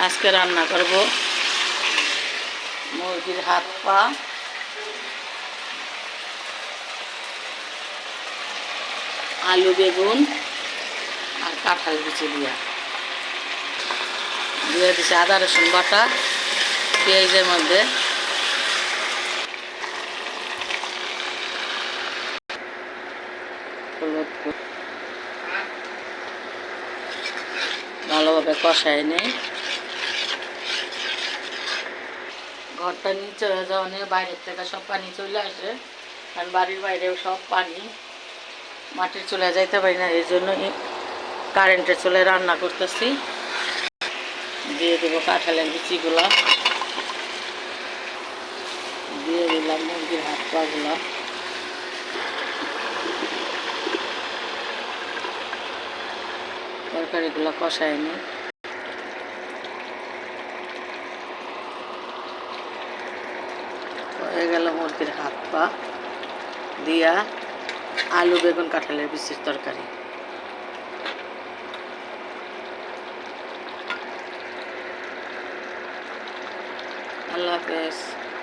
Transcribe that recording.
আজকে রান্না করব মুরগির হাত পা, আলু বেগুন আর কাঁঠাল বিচি দিয়ে দিচ্ছি আদা রসুন বাটা পেঁয়াজের মধ্যে। ভালোভাবে কষায় নেই। ঘরটা নিচে হয়ে যাওয়া নিয়ে বাইরের থেকে সব পানি চলে আসে, কারণ বাড়ির বাইরেও সব পানি, মাটির চুলায় যাইতে পারি না, এই জন্যই কারেন্টের চুলায় রান্না করতেছি। দিয়ে দেবো কাঁঠালের বিচিগুলো, দিয়ে দিলাম মুরগির হাত পাগুলো, তরকারিগুলো কষায় নিই। হয়ে গেল মুরগির হাত পা দিয়া আলু বেগুন কাঁঠালের বিচির তরকারি। আল্লাহ হাফেজ।